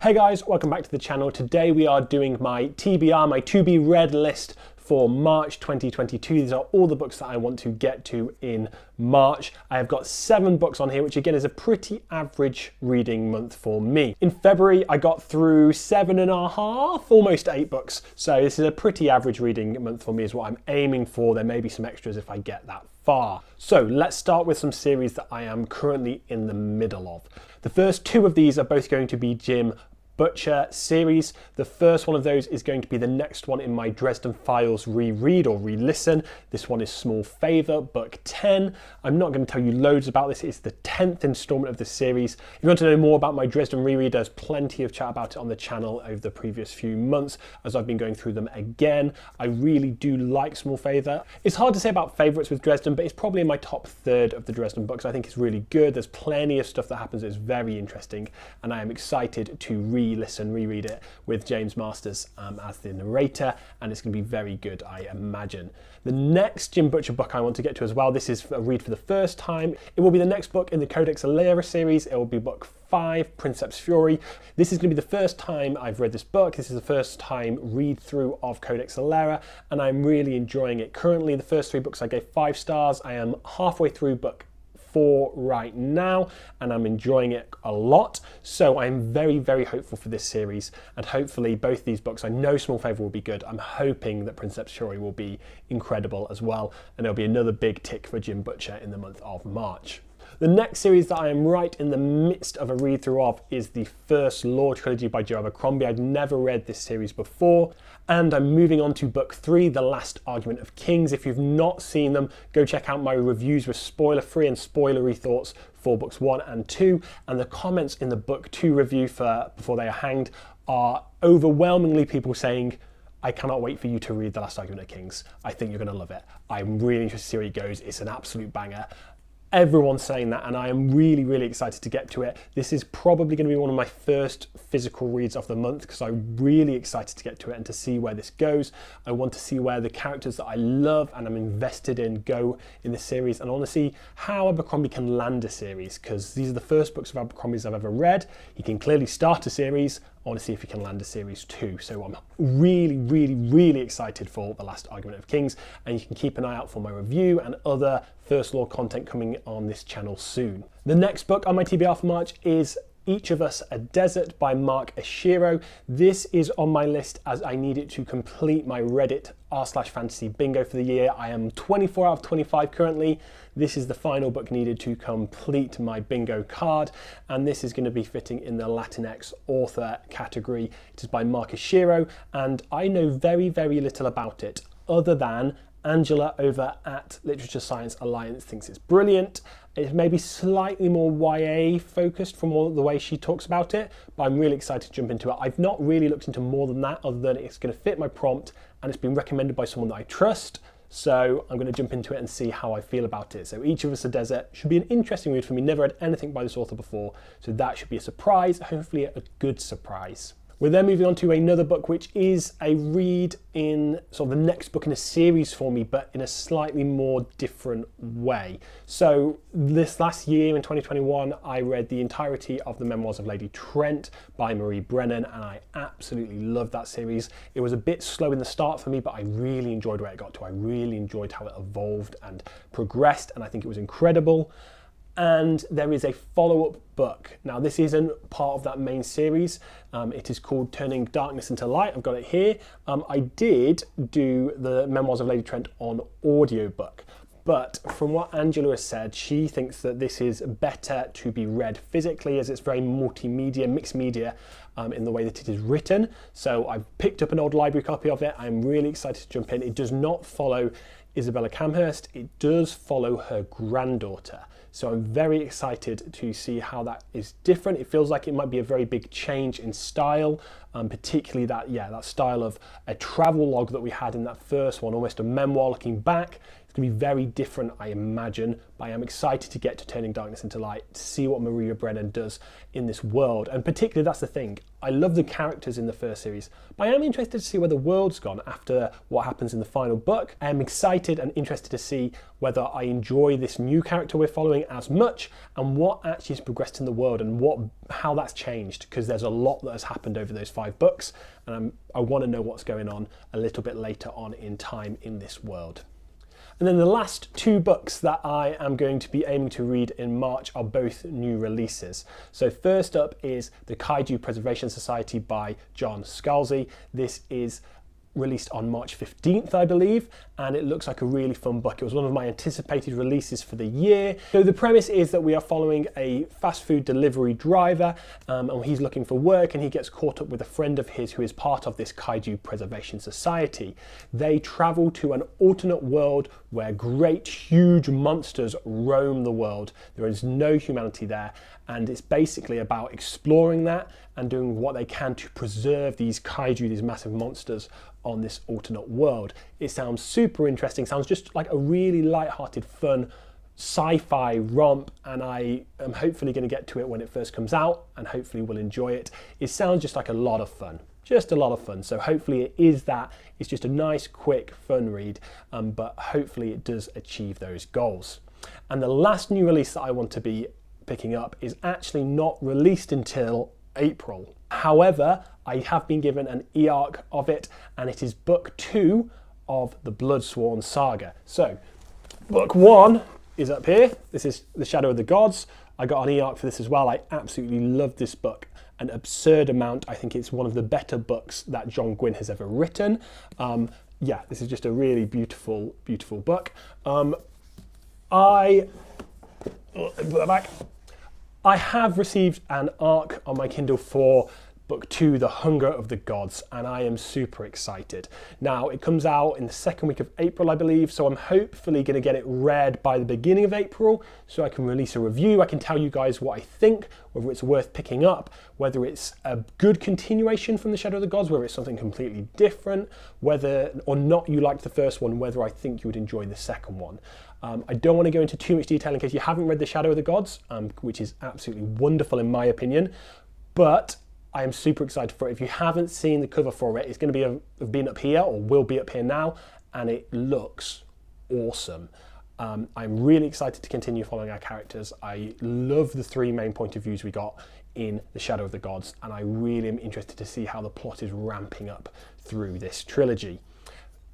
Hey guys, welcome back to the channel. Today we are doing my TBR, my to be read list for March 2022. These are all the books that I want to get to in March. I have got 7 books on here, which again is a pretty average reading month for me. In February, I got through 7.5, almost 8 books. So this is a pretty average reading month for me is what I'm aiming for. There may be some extras if I get that far. So let's start with some series that I am currently in the middle of. The first 2 of these are both going to be Jim Butcher series. The first one of those is going to be the next one in my Dresden Files reread or re-listen. This one is Small Favour, book 10. I'm not going to tell you loads about this. It's the 10th installment of the series. If you want to know more about my Dresden reread, there's plenty of chat about it on the channel over the previous few months as I've been going through them again. I really do like Small Favour. It's hard to say about favourites with Dresden, but it's probably in my top third of the Dresden books. I think it's really good. There's plenty of stuff that happens that's very interesting, and I am excited to reread it with James Masters as the narrator, and it's going to be very good, I imagine. The next Jim Butcher book I want to get to as well, this is a read for the first time. It will be the next book in the Codex Alera series. It will be book 5, Princeps Fury. This is going to be the first time I've read this book. This is the first time read through of Codex Alera, and I'm really enjoying it. Currently, the first 3 books I gave 5 stars. I am halfway through book 4 right now, and I'm enjoying it a lot. So I'm very, very hopeful for this series, and hopefully both these books, I know Small Favour will be good. I'm hoping that Princeps Fury will be incredible as well, and there'll be another big tick for Jim Butcher in the month of March. The next series that I am right in the midst of a read through of is the First Law trilogy by Joe Abercrombie. I'd never read this series before, and I'm moving on to book 3, The Last Argument of Kings. If you've not seen them, go check out my reviews with spoiler-free and spoilery thoughts for books 1 and 2, and the comments in the book 2 review for Before They Are Hanged are overwhelmingly people saying, I cannot wait for you to read The Last Argument of Kings. I think you're going to love it. I'm really interested to see where it goes. It's an absolute banger. Everyone's saying that, and I am really, really excited to get to it. This is probably going to be one of my first physical reads of the month because I'm really excited to get to it and to see where this goes. I want to see where the characters that I love and I'm invested in go in the series, and I want to see how Abercrombie can land a series, because these are the first books of Abercrombie's I've ever read. He can clearly start a series. I want to see if he can land a series too. So I'm really, really, really excited for The Last Argument of Kings, and you can keep an eye out for my review and other First Law content coming on this channel soon. The next book on my TBR for March is Each of Us a Desert by Mark Ashiro. This is on my list as I need it to complete my Reddit r/fantasy bingo for the year. I am 24 out of 25 currently. This is the final book needed to complete my bingo card, and this is going to be fitting in the Latinx author category. It is by Mark Ashiro, and I know very, very little about it other than Angela over at Literature Science Alliance thinks it's brilliant. It's maybe slightly more YA focused from the way she talks about it, but I'm really excited to jump into it. I've not really looked into more than that other than it's going to fit my prompt and it's been recommended by someone that I trust. So I'm going to jump into it and see how I feel about it. So Each of Us a Desert should be an interesting read for me. Never read anything by this author before, so that should be a surprise, hopefully a good surprise. We're then moving on to another book, which is a read in sort of the next book in a series for me, but in a slightly more different way. So this last year in 2021, I read the entirety of the Memoirs of Lady Trent by Marie Brennan, and I absolutely loved that series. It was a bit slow in the start for me, but I really enjoyed where it got to. I really enjoyed how it evolved and progressed, and I think it was incredible. And there is a follow-up book. Now, this isn't part of that main series. It is called Turning Darkness into Light. I've got it here. I did do the Memoirs of Lady Trent on audiobook, but from what Angela has said, she thinks that this is better to be read physically as it's very multimedia, mixed media in the way that it is written. So I've picked up an old library copy of it. I'm really excited to jump in. It does not follow Isabella Camhurst. It does follow her granddaughter. So I'm very excited to see how that is different. It feels like it might be a very big change in style, particularly that style of a travel log that we had in that first one, almost a memoir looking back. It's going to be very different, I imagine, but I am excited to get to Turning Darkness into Light, to see what Maria Brennan does in this world. And particularly, that's the thing, I love the characters in the first series, but I am interested to see where the world's gone after what happens in the final book. I am excited and interested to see whether I enjoy this new character we're following as much, and what actually has progressed in the world, and how that's changed, because there's a lot that has happened over those 5 books, and I want to know what's going on a little bit later on in time in this world. And then the last 2 books that I am going to be aiming to read in March are both new releases. So first up is The Kaiju Preservation Society by John Scalzi. This is released on March 15th, I believe, and it looks like a really fun book. It was one of my anticipated releases for the year. So the premise is that we are following a fast food delivery driver, and he's looking for work, and he gets caught up with a friend of his who is part of this Kaiju Preservation Society. They travel to an alternate world where great, huge monsters roam the world. There is no humanity there, and it's basically about exploring that and doing what they can to preserve these kaiju, these massive monsters, on this alternate world. It sounds super interesting, sounds just like a really light-hearted, fun sci-fi romp, and I am hopefully going to get to it when it first comes out, and hopefully will enjoy it. It sounds just like a lot of fun. Just a lot of fun. So hopefully it is that. It's just a nice, quick, fun read, but hopefully it does achieve those goals. And the last new release that I want to be picking up is actually not released until April. However, I have been given an e-arc of it, and it is book 2 of the Bloodsworn Saga. So, book 1 is up here. This is The Shadow of the Gods. I got an e-arc for this as well. I absolutely love this book, an absurd amount. I think it's one of the better books that John Gwynne has ever written. Yeah, this is just a really beautiful, beautiful book. I have received an arc on my Kindle for book 2, The Hunger of the Gods, and I am super excited. Now, it comes out in the second week of April, I believe, so I'm hopefully going to get it read by the beginning of April, so I can release a review. I can tell you guys what I think, whether it's worth picking up, whether it's a good continuation from The Shadow of the Gods, whether it's something completely different, whether or not you liked the first one, whether I think you would enjoy the second one. I don't want to go into too much detail in case you haven't read The Shadow of the Gods, which is absolutely wonderful in my opinion, but I am super excited for it. If you haven't seen the cover for it, it's going to be have been up here, or will be up here now, and it looks awesome. I'm really excited to continue following our characters. I love the 3 main point of views we got in The Shadow of the Gods, and I really am interested to see how the plot is ramping up through this trilogy.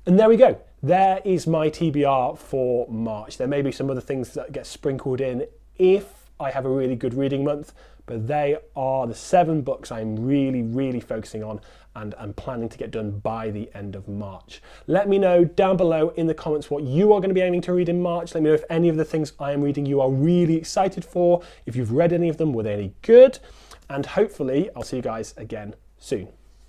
And there we go. There is my TBR for March. There may be some other things that get sprinkled in if I have a really good reading month, but they are the 7 books I'm really, really focusing on and I'm planning to get done by the end of March. Let me know down below in the comments what you are going to be aiming to read in March. Let me know if any of the things I am reading you are really excited for. If you've read any of them, were they any good? And hopefully I'll see you guys again soon.